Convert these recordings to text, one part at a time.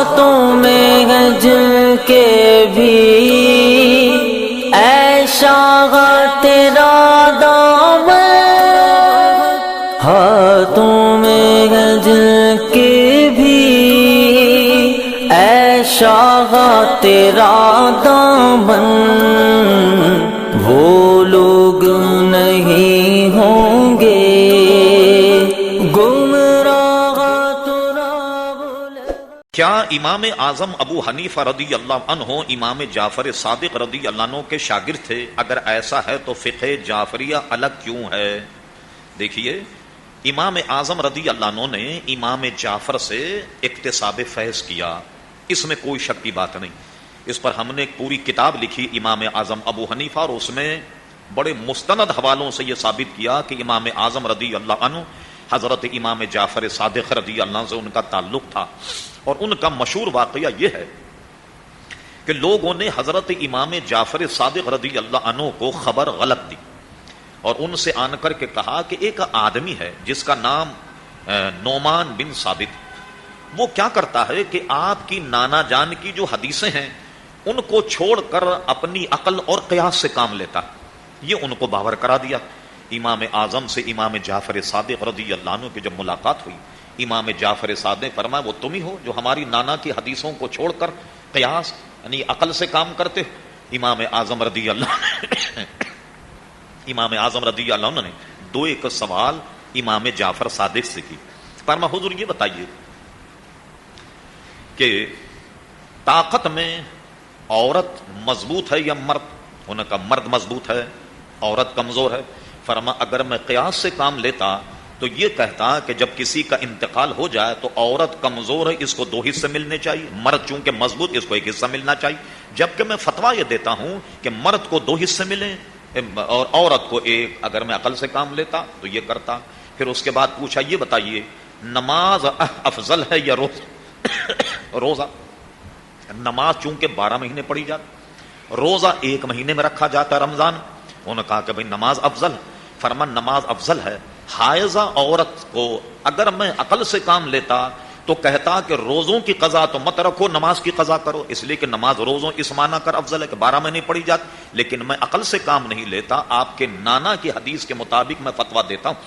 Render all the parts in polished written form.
ہاتھوں میں ہے جن کے بھی اے شاہ تیرا دامن، ہاتھوں میں ہے جن کے بھی اے شاہ تیرا دامن، وہ لوگ نہیں ہوں گے گمراہ کیا امام اعظم ابو حنیفہ رضی اللہ عنہ امام جعفر صادق رضی اللہ عنہ کے شاگرد تھے؟ اگر ایسا ہے تو فقہ جعفریہ الگ کیوں ہے؟ دیکھیے، امام اعظم رضی اللہ عنہ نے امام جعفر سے اکتساب فیض کیا، اس میں کوئی شک کی بات نہیں۔ اس پر ہم نے پوری کتاب لکھی امام اعظم ابو حنیفہ، اور اس میں بڑے مستند حوالوں سے یہ ثابت کیا کہ امام اعظم رضی اللہ عنہ حضرت امام جعفر صادق رضی اللہ عنہ سے ان کا تعلق تھا۔ اور ان کا مشہور واقعہ یہ ہے کہ لوگوں نے حضرت امام جعفر صادق رضی اللہ عنہ کو خبر غلط دی، اور ان سے آن کر کے کہا کہ ایک آدمی ہے جس کا نام نعمان بن ثابت، وہ کیا کرتا ہے کہ آپ کی نانا جان کی جو حدیثیں ہیں ان کو چھوڑ کر اپنی عقل اور قیاس سے کام لیتا۔ یہ ان کو باور کرا دیا۔ امام اعظم سے امام جعفر صادق رضی اللہ عنہ کی جب ملاقات ہوئی، امام جعفر صادق نے فرمایا وہ تم ہی ہو جو ہماری نانا کی حدیثوں کو چھوڑ کر قیاس یعنی عقل سے کام کرتے؟ امام اعظم رضی اللہ عنہ نے دو ایک سوال امام جعفر صادق سے کی۔ فرمایا حضور یہ بتائیے کہ طاقت میں عورت مضبوط ہے یا مرد؟ انہوں نے کہا مرد مضبوط ہے، عورت کمزور ہے۔ فرما اگر میں قیاس سے کام لیتا تو یہ کہتا کہ جب کسی کا انتقال ہو جائے تو عورت کمزور ہے، اس کو دو حصے ملنے چاہیے، مرد چونکہ مضبوط اس کو ایک حصہ ملنا چاہیے، جبکہ میں فتویٰ یہ دیتا ہوں کہ مرد کو دو حصے ملیں اور عورت کو ایک۔ اگر میں عقل سے کام لیتا تو یہ کرتا۔ پھر اس کے بعد پوچھا یہ بتائیے نماز افضل ہے یا روزہ؟ نماز چونکہ 12 مہینے پڑھی جاتی، روزہ 1 مہینے میں رکھا جاتا ہے رمضان۔ انہوں نے کہا کہ بھئی نماز افضل ہے۔ فرمان نماز افضل ہے، حائضہ عورت کو اگر میں عقل سے کام لیتا تو کہتا کہ روزوں کی قضا تو مت رکھو، نماز کی قضا کرو، اس لیے کہ نماز روزوں اس معنی کر افضل ہے کہ 12 مہینے پڑھی جاتی، لیکن میں عقل سے کام نہیں لیتا، آپ کے نانا کی حدیث کے مطابق میں فتویٰ دیتا ہوں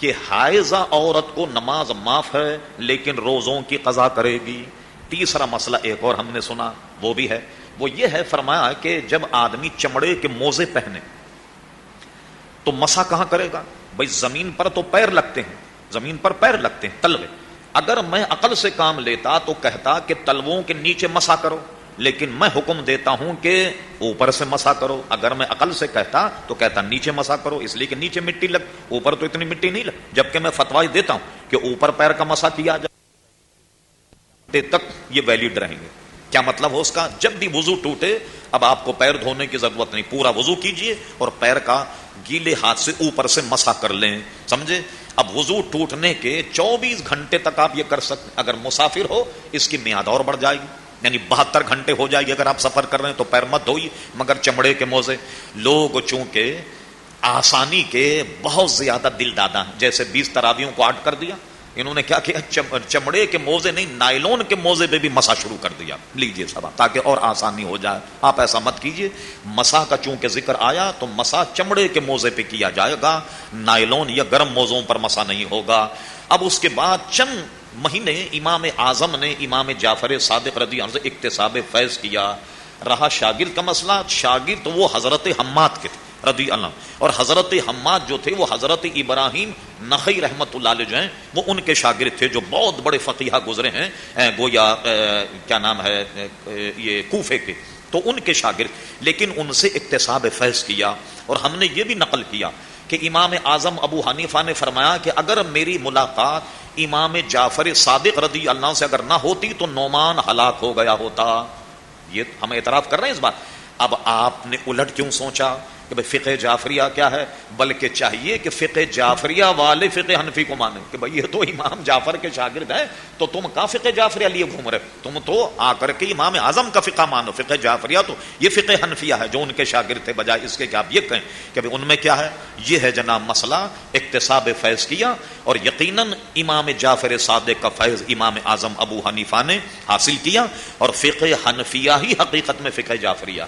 کہ حائضہ عورت کو نماز معاف ہے لیکن روزوں کی قضا کرے گی۔ تیسرا مسئلہ ایک اور ہم نے سنا، وہ بھی ہے، وہ یہ ہے فرمایا کہ جب آدمی چمڑے کے موزے پہنے تو مسح کہاں کرے گا؟ بھئی زمین پر تو پیر لگتے ہیں، زمین پر پیر لگتے ہیں، تلوے۔ اگر میں عقل سے کام لیتا تو کہتا کہ تلووں کے نیچے مسح کرو، لیکن میں حکم دیتا ہوں کہ اوپر سے مسح کرو۔ اگر میں عقل سے کہتا تو کہتا نیچے مسح کرو، اس لیے کہ نیچے مٹی لگ، اوپر تو اتنی مٹی نہیں لگ، جبکہ میں فتویٰ دیتا ہوں کہ اوپر پیر کا مسح کیا جائے تک یہ ویلڈ رہیں گے۔ کیا مطلب ہو اس کا؟ جب بھی وضو ٹوٹے اب آپ کو پیر دھونے کی ضرورت نہیں، پورا وضو کیجئے اور پیر کا گیلے ہاتھ سے اوپر سے مسح کر لیں، سمجھے؟ اب وضو ٹوٹنے کے 24 گھنٹے تک آپ یہ کر سکتے۔ اگر مسافر ہو اس کی میعاد اور بڑھ جائے گی، یعنی 72 گھنٹے ہو جائے گی۔ اگر آپ سفر کر رہے ہیں تو پیر مت دھوئیے مگر چمڑے کے موزے۔ لوگ چونکہ آسانی کے بہت زیادہ دل دادا ہیں، جیسے 20 تراویحوں کو 8 کر دیا، انہوں نے کیا کیا؟ چمڑے کے موزے نہیں، نائلون کے موزے پہ بھی مسح شروع کر دیا۔ لیجئے سب تاکہ اور آسانی ہو جائے۔ آپ ایسا مت کیجئے، مسح کا چونکہ ذکر آیا تو مسح چمڑے کے موزے پہ کیا جائے گا، نائلون یا گرم موزوں پر مسح نہیں ہوگا۔ اب اس کے بعد چند مہینے امام اعظم نے امام جعفر صادق رضی اللہ عنہ سے اکتساب فیض کیا۔ رہا شاگرد کا مسئلہ، شاگرد تو وہ حضرت حماد کے تھے رضی اللہ عنہ، اور حضرت حماد جو تھے وہ حضرت ابراہیم نخعی رحمت اللہ علیہ جو ہیں وہ ان کے شاگرد تھے، جو بہت بڑے فقیہ گزرے ہیں، گویا کیا نام ہے یہ کوفے کے، تو ان کے شاگرد، لیکن ان سے اکتساب فیض کیا۔ اور ہم نے یہ بھی نقل کیا کہ امام اعظم ابو حنیفہ نے فرمایا کہ اگر میری ملاقات امام جعفر صادق رضی اللہ عنہ سے اگر نہ ہوتی تو نعمان ہلاک ہو گیا ہوتا۔ یہ ہم اعتراف کر رہے ہیں اس بات۔ اب آپ نے الٹ کیوں سوچا؟ کہ بھئی فقہ جعفریہ کیا ہے، بلکہ چاہیے کہ فقہ جعفریہ والے فقہ حنفی کو مانیں کہ بھئی یہ تو امام جعفر کے شاگرد ہیں، تو تم کہاں فقہ جعفریہ لیے گھوم رہے، تم تو آ کر کے امام اعظم کا فقہ مانو، فقہ جعفریہ تو یہ فقہ حنفیہ ہے جو ان کے شاگرد تھے، بجائے اس کے کہ آپ یہ کہیں کہ بھئی ان میں کیا ہے۔ یہ ہے جناب مسئلہ اکتساب فیض کیا، اور یقیناً امام جعفر صادق کا فیض امام اعظم ابو حنیفہ نے حاصل کیا، اور فقہ حنفیہ ہی حقیقت میں فقہ جعفریہ۔